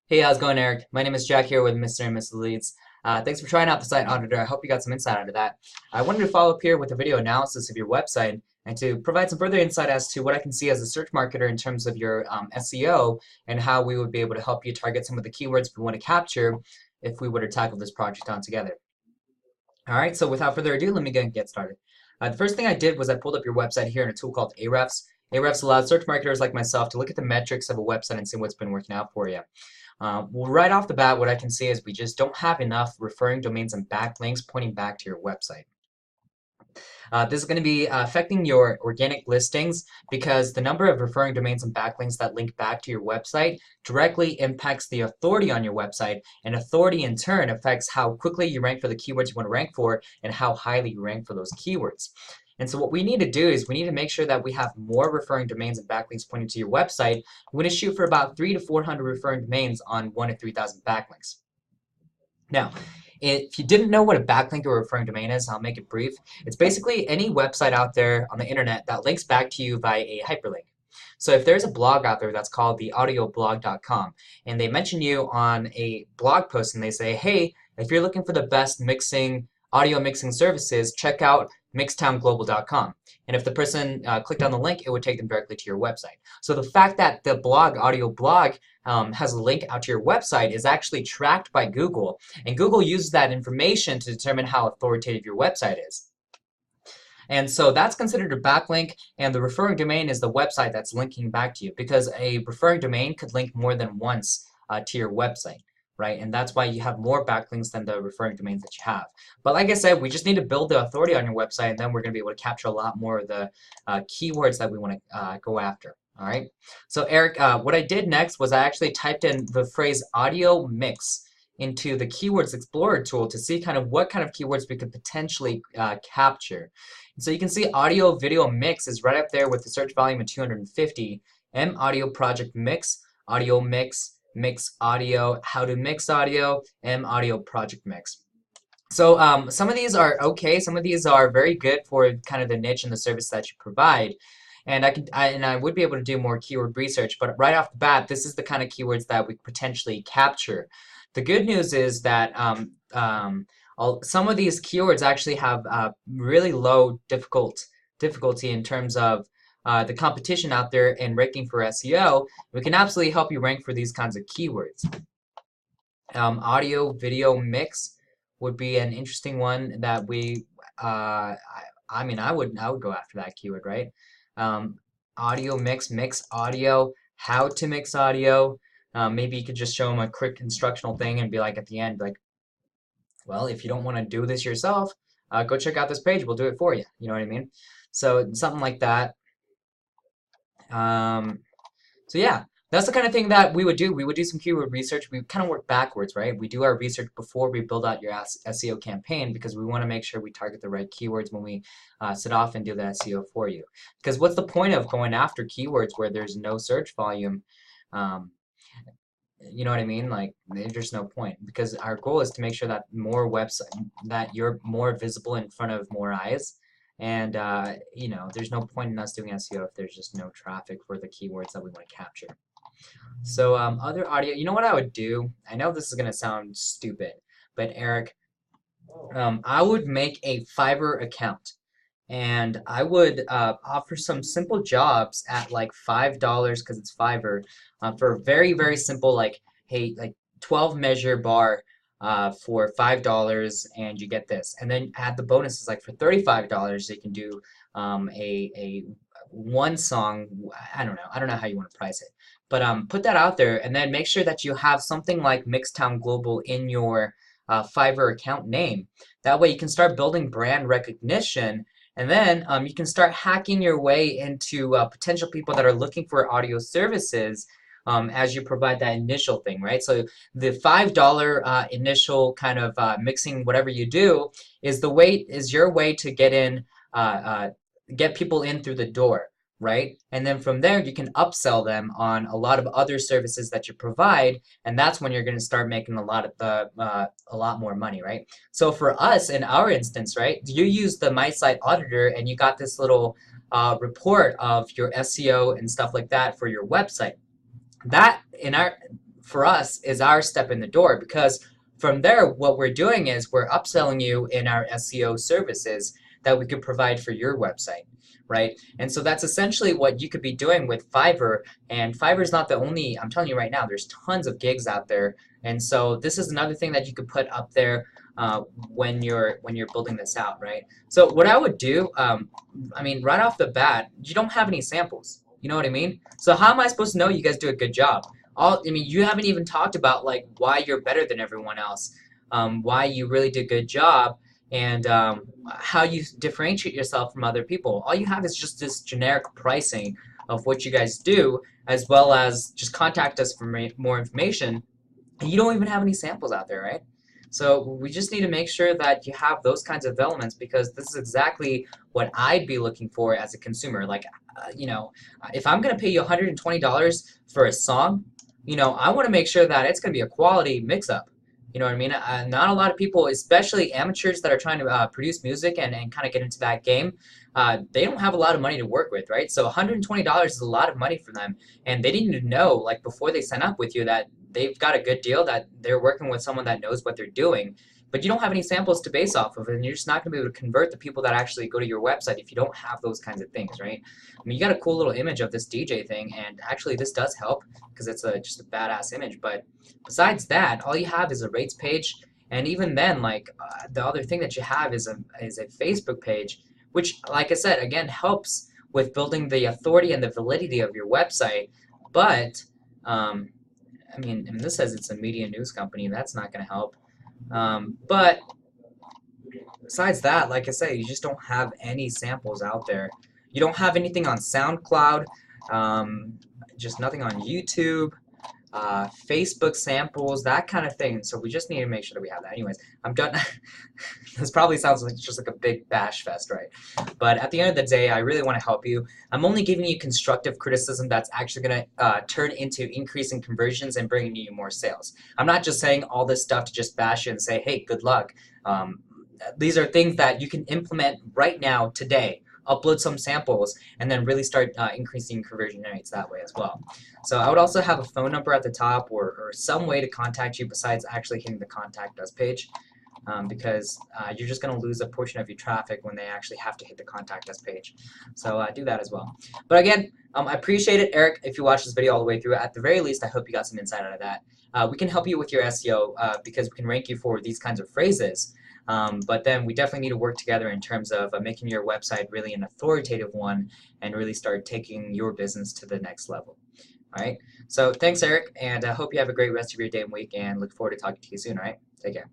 Hey, how's it going, Eric? My name is Jack here with Mr. and Mrs. Leads. Thanks for trying out the site auditor. I hope you got some insight out of that. I wanted to follow up here with a video analysis of your website and to provide some further insight as to what I can see as a search marketer in terms of your SEO and how we would be able to help you target some of the keywords we want to capture if we were to tackle this project on together. All right, so without further ado, let me get started. The first thing I did was I pulled up your website here in a tool called Ahrefs. Ahrefs allows search marketers like myself to look at the metrics of a website and see what's been working out for you. Well, right off the bat, what I can see is we just don't have enough referring domains and backlinks pointing back to your website. This is going to be affecting your organic listings because the number of referring domains and backlinks that link back to your website directly impacts the authority on your website, and authority in turn affects how quickly you rank for the keywords you want to rank for and how highly you rank for those keywords. And so what we need to do is we need to make sure that we have more referring domains and backlinks pointing to your website. We want to shoot for about 300 to 400 referring domains on 1 to 3,000 backlinks. Now, if you didn't know what a backlink or referring domain is, I'll make it brief. It's basically any website out there on the internet that links back to you via a hyperlink. So if there's a blog out there that's called the audioblog.com, and they mention you on a blog post and they say, hey, if you're looking for the best audio mixing services, check out mixtownglobal.com. And if the person clicked on the link, it would take them directly to your website. So the fact that the audio blog, has a link out to your website is actually tracked by Google, and Google uses that information to determine how authoritative your website is. And so that's considered a backlink, and the referring domain is the website that's linking back to you, because a referring domain could link more than once to your website, right? And that's why you have more backlinks than the referring domains that you have. But like I said, we just need to build the authority on your website, and then we're going to be able to capture a lot more of the keywords that we want to go after. All right. So Eric, what I did next was I actually typed in the phrase audio mix into the Keywords Explorer tool to see kind of what kind of keywords we could potentially capture. And so you can see audio video mix is right up there with the search volume of 250. M audio project mix, audio mix, mix audio, how to mix audio, M audio project mix. So some of these are okay. Some of these are very good for kind of the niche and the service that you provide. And I would be able to do more keyword research, but right off the bat, this is the kind of keywords that we potentially capture. The good news is that some of these keywords actually have really low difficulty in terms of the competition out there and ranking for SEO. We can absolutely help you rank for these kinds of keywords. Audio video mix would be an interesting one that we. I mean, I would go after that keyword, right? Audio mix audio, how to mix audio. Maybe you could just show them a quick instructional thing and be like at the end, like, well, if you don't want to do this yourself, go check out this page. We'll do it for you. You know what I mean? So something like that. So yeah, that's the kind of thing that we would do. We would do some keyword research. We kind of work backwards, right? We do our research before we build out your SEO campaign because we want to make sure we target the right keywords when we sit off and do the SEO for you. Because what's the point of going after keywords where there's no search volume? You know what I mean? Like, there's no point, because our goal is to make sure that that you're more visible in front of more eyes. And you know, there's no point in us doing SEO if there's just no traffic for the keywords that we want to capture. So other audio, you know what I would do? I know this is gonna sound stupid, but Eric, I would make a Fiverr account, and I would offer some simple jobs at like $5 because it's Fiverr, for very, very simple, like, hey, like 12 measure bar for $5 and you get this, and then add the bonuses. Like for $35 you can do a one song. I don't know how you want to price it, but put that out there, and then make sure that you have something like Mixtown Global in your Fiverr account name. That way you can start building brand recognition, and then you can start hacking your way into potential people that are looking for audio services as you provide that initial thing, right? So the $5 initial kind of mixing whatever you do is your way to get people in through the door, right? And then from there you can upsell them on a lot of other services that you provide, and that's when you're going to start making a lot more money, right? So for us in our instance, right, you use the My Site Auditor and you got this little report of your SEO and stuff like that for your website. That for us is our step in the door, because from there, what we're doing is we're upselling you in our SEO services that we could provide for your website, right? And so that's essentially what you could be doing with Fiverr. And Fiverr is not the only, I'm telling you right now, there's tons of gigs out there. And so this is another thing that you could put up there when you're building this out, right? So what I would do, I mean, right off the bat, you don't have any samples. You know what I mean? So how am I supposed to know you guys do a good job? I mean, you haven't even talked about like why you're better than everyone else, why you really did a good job, and how you differentiate yourself from other people. All you have is just this generic pricing of what you guys do, as well as just contact us for more information. And you don't even have any samples out there, right? So we just need to make sure that you have those kinds of elements, because this is exactly what I'd be looking for as a consumer. Like, if I'm going to pay you $120 for a song, I want to make sure that it's going to be a quality mix-up. You know what I mean? Not a lot of people, especially amateurs that are trying to produce music and kind of get into that game, they don't have a lot of money to work with, right? So $120 is a lot of money for them, and they need to know, like, before they sign up with you, that they've got a good deal, that they're working with someone that knows what they're doing. But you don't have any samples to base off of, and you're just not going to be able to convert the people that actually go to your website if you don't have those kinds of things, right? I mean, you got a cool little image of this DJ thing, and actually this does help because it's just a badass image. But besides that, all you have is a rates page, and even then, like, the other thing that you have is a Facebook page, which, like I said, again, helps with building the authority and the validity of your website. But I mean, and this says it's a media news company. That's not going to help. But besides that, like I say, you just don't have any samples out there. You don't have anything on SoundCloud, just nothing on YouTube, Facebook samples, that kind of thing. So we just need to make sure that we have that. Anyways, I'm done. This probably sounds like just like a big bash fest, right? But at the end of the day, I really want to help you. I'm only giving you constructive criticism that's actually going to turn into increasing conversions and bringing you more sales. I'm not just saying all this stuff to just bash you and say, hey, good luck. These are things that you can implement right now, today. Upload some samples, and then really start increasing conversion rates that way as well. So I would also have a phone number at the top, or some way to contact you besides actually hitting the Contact Us page, because you're just going to lose a portion of your traffic when they actually have to hit the Contact Us page. So do that as well. But again, I appreciate it, Eric, if you watched this video all the way through. At the very least, I hope you got some insight out of that. We can help you with your SEO because we can rank you for these kinds of phrases. But then we definitely need to work together in terms of making your website really an authoritative one and really start taking your business to the next level. All right. So thanks, Eric, and I hope you have a great rest of your day and week, and look forward to talking to you soon. All right. Take care.